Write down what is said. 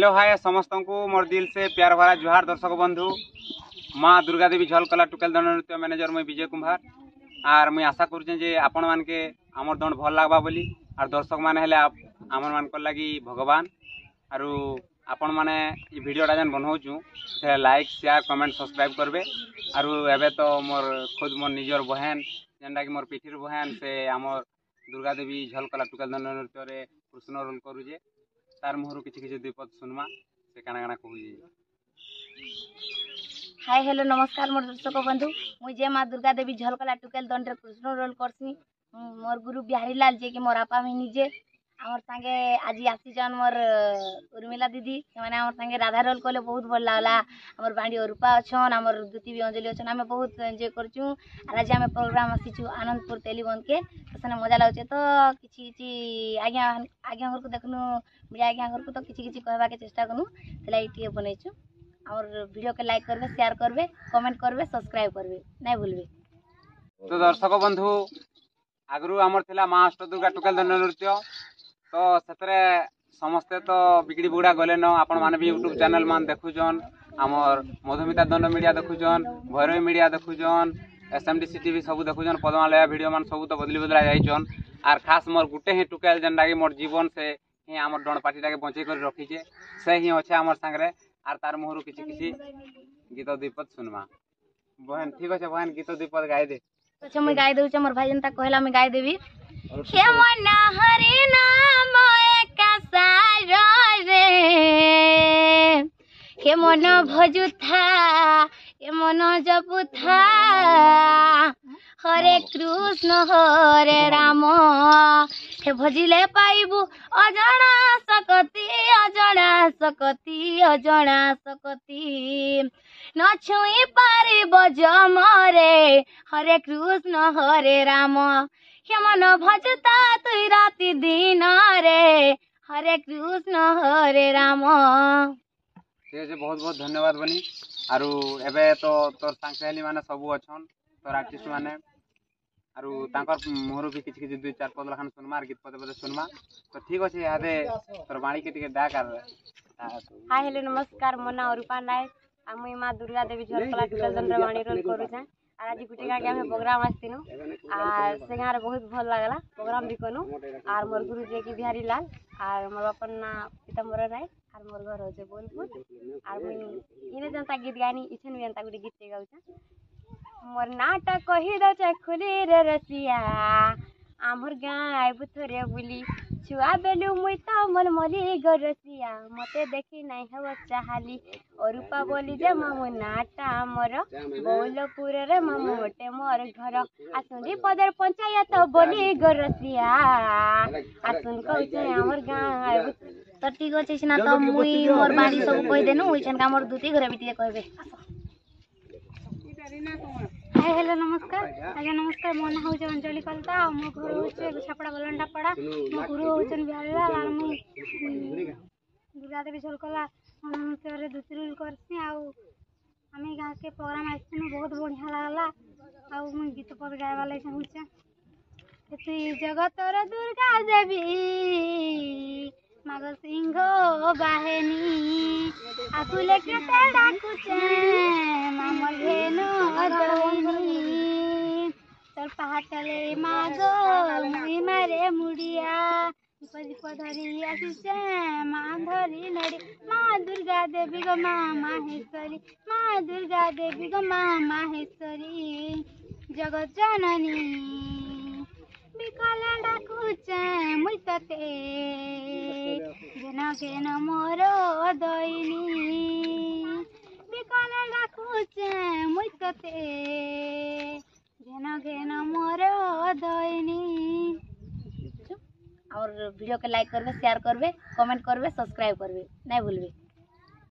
Hello hi समस्त को मोर दिल से प्यार भरा जुहार दर्शक बंधु। माँ दुर्गा देवी झलकला टुकेल दंड नृत्य मैनेजर मुई विजय कुमार। आर मुई आशा करुचे जे आपण मान के आमर दंड भल लागबा बोली। आर दर्शक माने हेले आमर मान को लगी भगवान। आरु आपण माने ई वीडियोटा जेन बनाउछु से लाइक शेयर कमेंट सब्सक्राइब करबे। आरु एबे तो मोर खुद मोर निजर बहन जेनटा कि मोर पिठिर बहन से आमर दुर्गा देवी झलकला टुकेल दंड नृत्य रे कृष्ण रोल करूजे। तार मुहरु किछि किछि दुई पद सुनमा से काना काना कहूजे। हाय हेलो नमस्कार मोर दर्शक बंधु। मुझे जे माँ दुर्गा देवी झलकला टुकेल दंड रे कृष्ण रोल करसी। मोर गुरु बिहारी लाल जे कि मोर आपा मी निजे आमर संगे आज आसीचन मोर उर्मिला दीदी से आमर संगे राधा रोल कले बहुत भल लागला। आमर बांडी अरूपा अछन आमर दुती भी अंजलि अछन आमे बहुत एंजॉय करछु। आर आज आमे प्रोग्राम आसीछु आनंदपुर तेलीबंद के तो सने मजा लागछे। तो किछि किछि आज्ञा आज्ञा घर को देखनु मीडिया आज्ञा घर को तो किछि किछि कहबा के चेष्टा कनु तला इटिए बनैछु। और वीडियो के लाइक करबे शेयर करबे कमेंट करबे सब्सक्राइब करबे नहीं भूलबे। तो दर्शक बंधु आगरू आमर थिला माँ अष्ट दुर्गा टुकेल दंड नृत्य तो सेतरे समस्ते तो बिगड़ी बुगड़ा गले न। आपण माने भी यूट्यूब चैनल मान देखुजन आमर मधुमिता दंड मीडिया देखुजन भैरवी मीडिया देखुजन एसएमडीसी टीवी सब देखुजन पद्मालया वीडियो मान सब तो बदली बदला जाइछन। आर खास मोर गुटे ही टुकेल जेनटा कि मोर जीवन से ही आमर दंड पार्टीटा के बंचै कर रखीचे से ही अच्छे आमर संगे। आर तार मुहरु किछि किछि गीत दीपद सुनमा। बहन ठीक अच्छे बहन गीत दीपद गाय दे। अच्छा मैं गाय देउ मोर भाई जनता कहला मैं गाय देवी। हे मन हरि नाम एका रे हे मन भजुथा हे मन जपुथा हरे कृष्ण हरे राम हे भजिले पाइबु अजणा सकती अजणा सकती अजणा सकती न छुई पारिब जमरे हरे कृष्ण हरे राम हे मन भजता तुई राति दिन रे हरे कृष्ण हरे राम। बहुत बहुत धन्यवाद बनी। आरु एबे तो तोर सांगली माने सब अछन तोर आर्टिस्ट माने आरु तांकर मोहरु भी किछि किछि दुई चार पद लखन सुनमा आर गीत पदे पदे सुनमा। तो ठीक अछि यादे तोर बाणी के टिके डाक आर। हाय हेलो नमस्कार मो ना अरूपा नायक आ मुई माँ दुर्गा देवी झलकला टुकेल दंड बाणी रोल करूछे। आर आज गुटे गाँ के हमें प्रोग्राम आस्तिनु आर से गाँ रे बहुत भल लागला प्रोग्राम भी कनु। आर मोर गुरु जे कि बिहारी लाल आर मोर बापन ना पीताम्बर राय आर मोर घर होचे बोलपुर। आर मुई इने जनता गीत गानी इछन जनता गुटे गीत गाउछे। मोर नाटा कहि दो खुली रे रसिया आमर गाय बुथरे बुली छुआ बेलु मुई तो मन मली गरसिया मते देखी नहीं हव चाहली अरूपा बोली जे मामू नाटा मोर बोलपुर रे मामू मोटे मोर घर आसुंदी पदर पंचायत बोली गरसिया आसुन कहछे आमर गाय तो ठीक अछि सिना तो मुई मोर बाड़ी सब कहि देनु इछन का मोर दुती घरे बिटिए कहबे। हाय हेलो नमस्कार आज्ञा नमस्कार मो ना हूँ अंजलि कलता मो घर हूँ छपड़ा गलंडा पड़ा मो गुरु हूँ बिहारी लाल आर मुई दुर्गा देवी झलकला नृत्य दुती रोल करसी। आम गाँ के प्रोग्राम आसनु बहुत बढ़िया लागला आउ मुई गीत पद गायबा लगे चाहूचे। तुई जगतर दुर्गा देवी माग सिंह बाहेनी आकुले केते डाकुचे मामर घेनो अदनी तोर पहाटले मागो मुई मारे मुड़िया दीप धरी आसीचे माँ धरी नड़ी माँ दुर्गा देवी गो माँ माहेश्वरी माँ दुर्गा देवी गो माँ माहेश्वरी जगत जननी बिकला डाकुचे मुई तते घेन घेन मोर दईनी बिकला डाकुचे मुई तते घेन घेन मोर दईनी। और वीडियो के लाइक करबे शेयर करबे कमेंट करबे सब्सक्राइब करबे नहीं भूलबे।